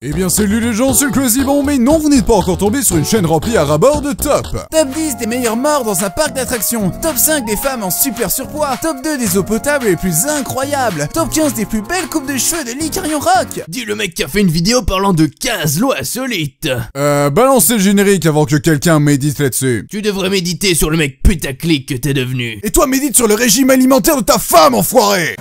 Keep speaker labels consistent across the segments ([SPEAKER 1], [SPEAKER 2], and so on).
[SPEAKER 1] Eh bien salut les gens, c'est le Quasibon, mais non, vous n'êtes pas encore tombé sur une chaîne remplie à ras-bord de top.
[SPEAKER 2] Top 10 des meilleures morts dans un parc d'attractions. Top 5 des femmes en super surpoids. Top 2 des eaux potables les plus incroyables. Top 15 des plus belles coupes de cheveux de l'Icarion Rock.
[SPEAKER 3] Dis le mec qui a fait une vidéo parlant de 15 lois insolites.
[SPEAKER 1] Balancez le générique avant que quelqu'un médite là-dessus.
[SPEAKER 3] Tu devrais méditer sur le mec putaclic que t'es devenu.
[SPEAKER 1] Et toi médite sur le régime alimentaire de ta femme, enfoiré.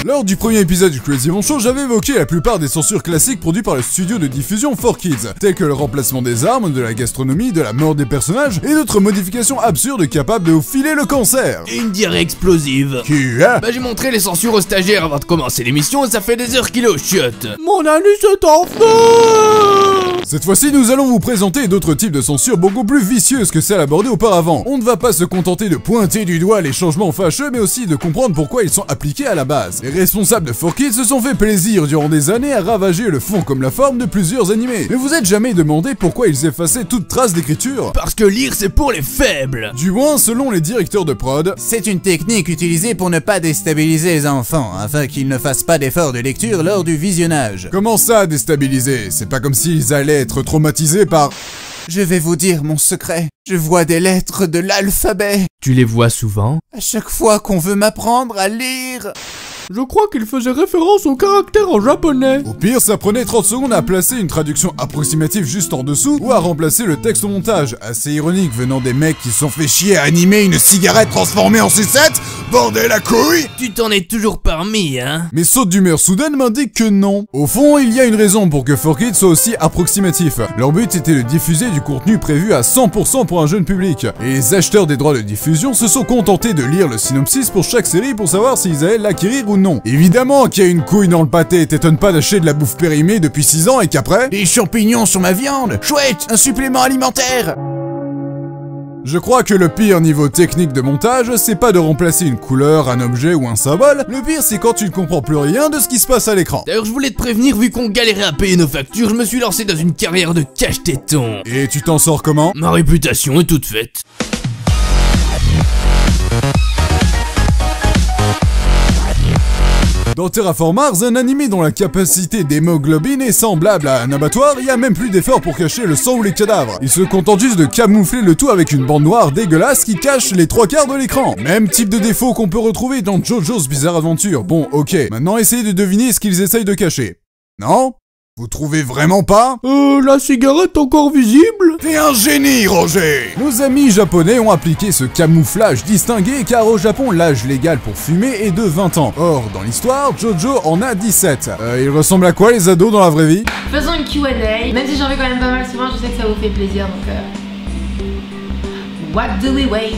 [SPEAKER 1] Lors du premier épisode du Quasibon Show, j'avais évoqué la plupart des censures classiques produites par le studio de diffusion 4Kids, telles que le remplacement des armes, de la gastronomie, de la mort des personnages, et d'autres modifications absurdes capables de vous filer le cancer.
[SPEAKER 3] Et une diarrhée explosive. J'ai montré les censures aux stagiaires avant de commencer l'émission et ça fait des heures qu'il est au chiottes. Mon anus est en feu.
[SPEAKER 1] Cette fois-ci, nous allons vous présenter d'autres types de censures beaucoup plus vicieuses que celles abordées auparavant. On ne va pas se contenter de pointer du doigt les changements fâcheux, mais aussi de comprendre pourquoi ils sont appliqués à la base. Les responsables de 4Kids se sont fait plaisir durant des années à ravager le fond comme la forme de plusieurs animés. Mais vous êtes jamais demandé pourquoi ils effaçaient toute trace d'écriture?
[SPEAKER 3] Parce que lire c'est pour les faibles.
[SPEAKER 1] Du moins, selon les directeurs de prod,
[SPEAKER 2] c'est une technique utilisée pour ne pas déstabiliser les enfants, afin qu'ils ne fassent pas d'efforts de lecture lors du visionnage.
[SPEAKER 1] Comment ça, déstabiliser? C'est pas comme s'ils allaient être traumatisés par...
[SPEAKER 2] Je vais vous dire mon secret. Je vois des lettres de l'alphabet.
[SPEAKER 3] Tu les vois souvent?
[SPEAKER 2] À chaque fois qu'on veut m'apprendre à lire...
[SPEAKER 3] Je crois qu'il faisait référence au caractère en japonais.
[SPEAKER 1] Au pire, ça prenait 30 secondes à placer une traduction approximative juste en dessous ou à remplacer le texte au montage. Assez ironique venant des mecs qui se sont fait chier à animer une cigarette transformée en sucette. Bordel à couilles!
[SPEAKER 3] Tu t'en es toujours parmi, hein?
[SPEAKER 1] Mes sautes d'humeur soudaines m'indiquent que non. Au fond, il y a une raison pour que 4Kids soit aussi approximatif. Leur but était de diffuser du contenu prévu à 100% pour un jeune public. Et les acheteurs des droits de diffusion se sont contentés de lire le synopsis pour chaque série pour savoir s'ils allaient l'acquérir ou non. Évidemment qu'il y a une couille dans le pâté, t'étonnes pas d'acheter de la bouffe périmée depuis 6 ans et qu'après...
[SPEAKER 2] Des champignons sur ma viande! Chouette! Un supplément alimentaire!
[SPEAKER 1] Je crois que le pire niveau technique de montage, c'est pas de remplacer une couleur, un objet ou un symbole. Le pire, c'est quand tu ne comprends plus rien de ce qui se passe à l'écran.
[SPEAKER 3] D'ailleurs, je voulais te prévenir, vu qu'on galérait à payer nos factures, je me suis lancé dans une carrière de cache-téton.
[SPEAKER 1] Et tu t'en sors comment?
[SPEAKER 3] Ma réputation est toute faite.
[SPEAKER 1] Dans Terraform Mars, un animé dont la capacité d'hémoglobine est semblable à un abattoir, il y a même plus d'efforts pour cacher le sang ou les cadavres. Ils se contentent juste de camoufler le tout avec une bande noire dégueulasse qui cache les 3/4 de l'écran. Même type de défaut qu'on peut retrouver dans JoJo's Bizarre Adventure. Bon, ok, maintenant essayez de deviner ce qu'ils essayent de cacher. Non? Vous trouvez vraiment pas?
[SPEAKER 3] La cigarette encore visible?
[SPEAKER 1] T'es un génie, Roger! Nos amis japonais ont appliqué ce camouflage distingué car au Japon, l'âge légal pour fumer est de 20 ans. Or, dans l'histoire, Jojo en a 17. Ils ressemblent à quoi les ados dans la vraie vie?
[SPEAKER 4] Faisons une Q&A, même si j'en fais quand même pas mal souvent, je sais que ça vous fait plaisir, donc what do we wait?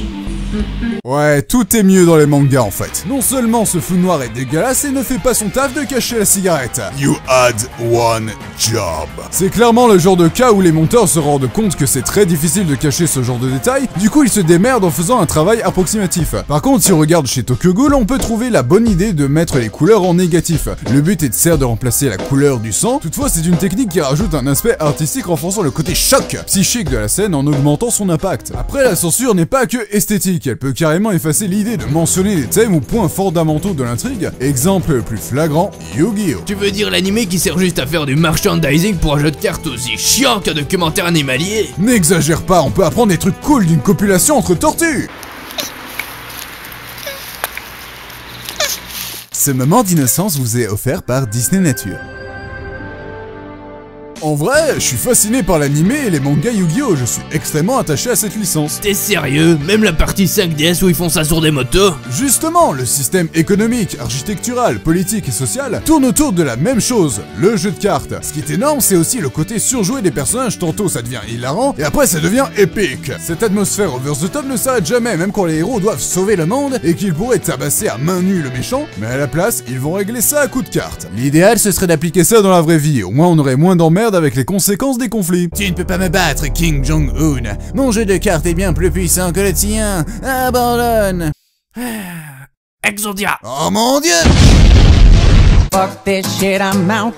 [SPEAKER 1] Ouais, tout est mieux dans les mangas en fait. Non seulement ce fou noir est dégueulasse et ne fait pas son taf de cacher la cigarette. You had one job. C'est clairement le genre de cas où les monteurs se rendent compte que c'est très difficile de cacher ce genre de détails, du coup ils se démerdent en faisant un travail approximatif. Par contre, si on regarde chez Tokyo Ghoul, on peut trouver la bonne idée de mettre les couleurs en négatif. Le but est de remplacer la couleur du sang, toutefois c'est une technique qui rajoute un aspect artistique renforçant le côté choc psychique de la scène en augmentant son impact. Après, la censure n'est pas que esthétique. Elle peut carrément effacer l'idée de mentionner les thèmes ou points fondamentaux de l'intrigue. Exemple le plus flagrant, Yu-Gi-Oh!
[SPEAKER 3] Tu veux dire l'animé qui sert juste à faire du merchandising pour un jeu de cartes aussi chiant qu'un documentaire animalier?
[SPEAKER 1] N'exagère pas, on peut apprendre des trucs cool d'une copulation entre tortues! Ce moment d'innocence vous est offert par Disney Nature. En vrai, je suis fasciné par l'anime et les mangas Yu-Gi-Oh! Je suis extrêmement attaché à cette licence.
[SPEAKER 3] T'es sérieux? Même la partie 5DS où ils font ça sur des motos?
[SPEAKER 1] Justement, le système économique, architectural, politique et social tourne autour de la même chose, le jeu de cartes. Ce qui est énorme, c'est aussi le côté surjoué des personnages, tantôt ça devient hilarant, et après ça devient épique. Cette atmosphère over the top ne s'arrête jamais, même quand les héros doivent sauver le monde et qu'ils pourraient tabasser à main nue le méchant, mais à la place, ils vont régler ça à coups de cartes. L'idéal, ce serait d'appliquer ça dans la vraie vie, au moins on aurait moins d'emmerdes avec les conséquences des conflits.
[SPEAKER 2] Tu ne peux pas me battre, King Jong-un. Mon jeu de cartes est bien plus puissant que le tien. Abandonne.
[SPEAKER 3] Exodia.
[SPEAKER 1] Oh mon dieu!
[SPEAKER 5] Fuck this shit, I'm out.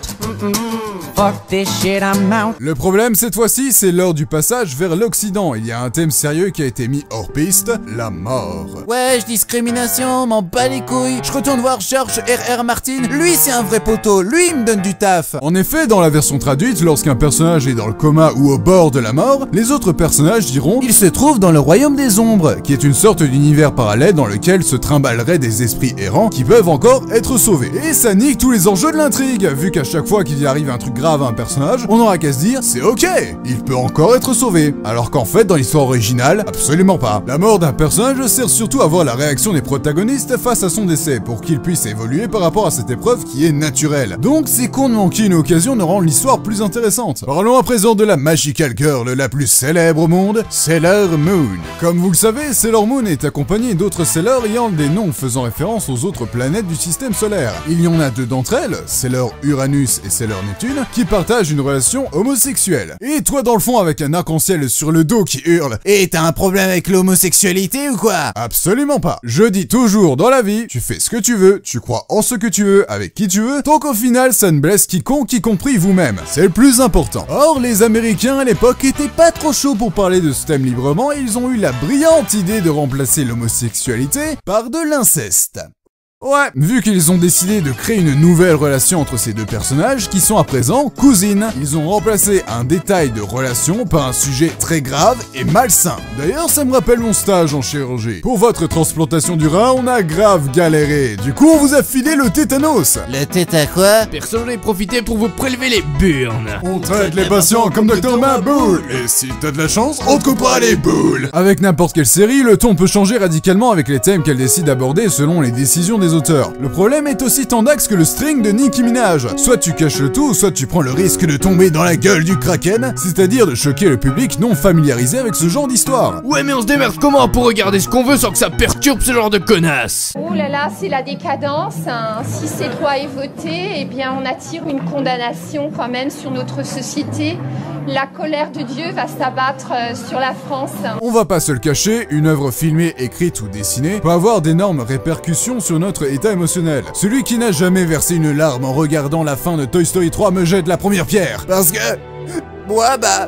[SPEAKER 2] fuck this shit, I'm out.
[SPEAKER 1] Le problème cette fois-ci, c'est lors du passage vers l'Occident. Il y a un thème sérieux qui a été mis hors piste, la mort.
[SPEAKER 2] Wesh, discrimination, m'en bats les couilles. Je retourne voir George R.R. Martin. Lui, c'est un vrai poteau. Lui, il me donne du taf.
[SPEAKER 1] En effet, dans la version traduite, lorsqu'un personnage est dans le coma ou au bord de la mort, les autres personnages diront « Il se trouve dans le royaume des ombres », qui est une sorte d'univers parallèle dans lequel se trimballeraient des esprits errants qui peuvent encore être sauvés. Et ça nique tous les enjeux de l'intrigue, vu qu'à chaque fois qu'il y arrive un truc grave à un personnage, on aura qu'à se dire « C'est ok, il peut encore être sauvé », alors qu'en fait, dans l'histoire originale, absolument pas. La mort d'un personnage sert surtout à voir la réaction des protagonistes face à son décès, pour qu'il puisse évoluer par rapport à cette épreuve qui est naturelle. Donc c'est con de manquer une occasion de rendre l'histoire plus intéressante. Parlons à présent de la Magical Girl la plus célèbre au monde, Sailor Moon. Comme vous le savez, Sailor Moon est accompagnée d'autres Sailors ayant des noms faisant référence aux autres planètes du système solaire. Il y en a deux d'entre elles, Sailor Uranus et Sailor Neptune, qui partagent une relation homosexuelle. Et toi dans le fond avec un arc-en-ciel sur le dos qui hurle « Et t'as un problème avec l'homosexualité ou quoi ?» Absolument pas. Je dis toujours dans la vie, tu fais ce que tu veux, tu crois en ce que tu veux, avec qui tu veux, tant qu'au final ça ne blesse quiconque, y compris vous-même. C'est le plus important. Or, les Américains à l'époque étaient pas trop chauds pour parler de ce thème librement et ils ont eu la brillante idée de remplacer l'homosexualité par de l'inceste. Ouais, vu qu'ils ont décidé de créer une nouvelle relation entre ces deux personnages qui sont à présent cousines, ils ont remplacé un détail de relation par un sujet très grave et malsain. D'ailleurs, ça me rappelle mon stage en chirurgie. Pour votre transplantation du rein, on a grave galéré. Du coup, on vous a filé le tétanos.
[SPEAKER 2] Le tête à quoi?
[SPEAKER 3] Personne n'en profité pour vous prélever les burnes.
[SPEAKER 1] On traite les patients comme Dr Maboul. Et si t'as de la chance, on te coupera les boules. Avec n'importe quelle série, le ton peut changer radicalement avec les thèmes qu'elle décide d'aborder selon les décisions des auteurs. Le problème est aussi tendax que le string de Nicki Minaj. Soit tu caches le tout, soit tu prends le risque de tomber dans la gueule du kraken, c'est-à-dire de choquer le public non familiarisé avec ce genre d'histoire.
[SPEAKER 3] Ouais, mais on se démerde comment pour regarder ce qu'on veut sans que ça perturbe ce genre de connasse?
[SPEAKER 5] Oh là là, c'est la décadence, hein. Si cette loi est votée, eh bien on attire une condamnation quand même sur notre société. La colère de Dieu va s'abattre sur la France.
[SPEAKER 1] On va pas se le cacher, une œuvre filmée, écrite ou dessinée peut avoir d'énormes répercussions sur notre état émotionnel. Celui qui n'a jamais versé une larme en regardant la fin de Toy Story 3 me jette la première pierre. Parce que... moi bah...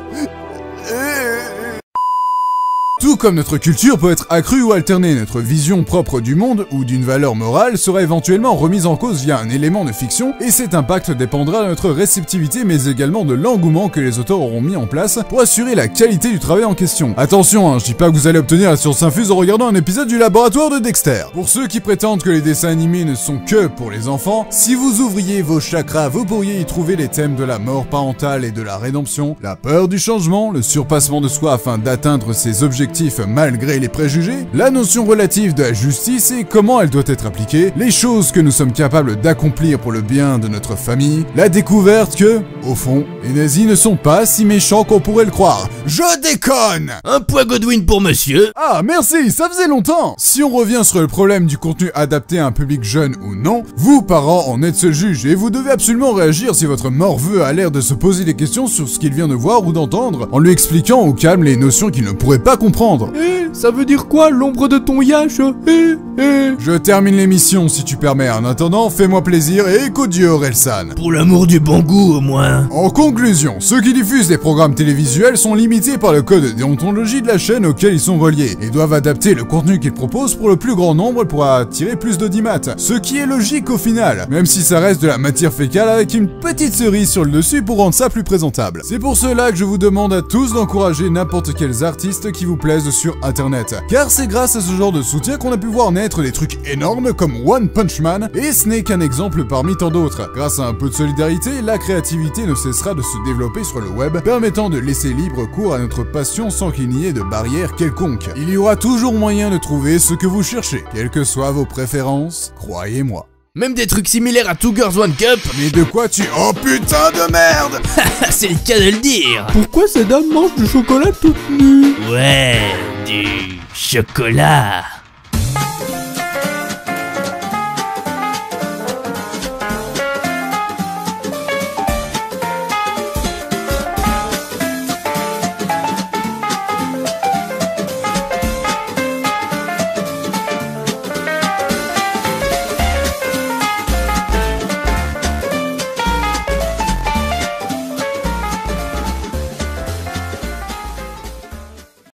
[SPEAKER 1] Tout comme notre culture peut être accrue ou alternée, notre vision propre du monde ou d'une valeur morale sera éventuellement remise en cause via un élément de fiction, et cet impact dépendra de notre réceptivité mais également de l'engouement que les auteurs auront mis en place pour assurer la qualité du travail en question. Attention, hein, je dis pas que vous allez obtenir la science infuse en regardant un épisode du laboratoire de Dexter. Pour ceux qui prétendent que les dessins animés ne sont que pour les enfants, si vous ouvriez vos chakras, vous pourriez y trouver les thèmes de la mort parentale et de la rédemption, la peur du changement, le surpassement de soi afin d'atteindre ses objectifs malgré les préjugés, la notion relative de la justice et comment elle doit être appliquée, les choses que nous sommes capables d'accomplir pour le bien de notre famille, la découverte que, au fond, les nazis ne sont pas si méchants qu'on pourrait le croire. Je déconne!
[SPEAKER 3] Un point Godwin pour monsieur.
[SPEAKER 1] Ah, merci, ça faisait longtemps! Si on revient sur le problème du contenu adapté à un public jeune ou non, vous, parents, en êtes seul juge et vous devez absolument réagir si votre morveux a l'air de se poser des questions sur ce qu'il vient de voir ou d'entendre, en lui expliquant au calme les notions qu'il ne pourrait pas comprendre.
[SPEAKER 3] Ça veut dire quoi, l'ombre de ton yash?
[SPEAKER 1] Je termine l'émission si tu permets. En attendant, fais-moi plaisir et écoute Dieu Orelsan.
[SPEAKER 3] Pour l'amour du bon goût au moins.
[SPEAKER 1] En conclusion, ceux qui diffusent des programmes télévisuels sont limités par le code de déontologie de la chaîne auquel ils sont reliés et doivent adapter le contenu qu'ils proposent pour le plus grand nombre pour attirer plus d'audimat. Ce qui est logique au final, même si ça reste de la matière fécale avec une petite cerise sur le dessus pour rendre ça plus présentable. C'est pour cela que je vous demande à tous d'encourager n'importe quels artistes qui vous plaisent sur internet, car c'est grâce à ce genre de soutien qu'on a pu voir naître des trucs énormes comme One Punch Man, et ce n'est qu'un exemple parmi tant d'autres. Grâce à un peu de solidarité, la créativité ne cessera de se développer sur le web, permettant de laisser libre cours à notre passion sans qu'il n'y ait de barrière quelconque. Il y aura toujours moyen de trouver ce que vous cherchez, quelles que soient vos préférences, croyez-moi.
[SPEAKER 3] Même des trucs similaires à Two Girls One Cup.
[SPEAKER 1] Mais de quoi tu... Oh putain de merde!
[SPEAKER 3] C'est le cas de le dire.
[SPEAKER 6] Pourquoi ces dames mangent du chocolat toute nue?
[SPEAKER 3] Ouais, du chocolat.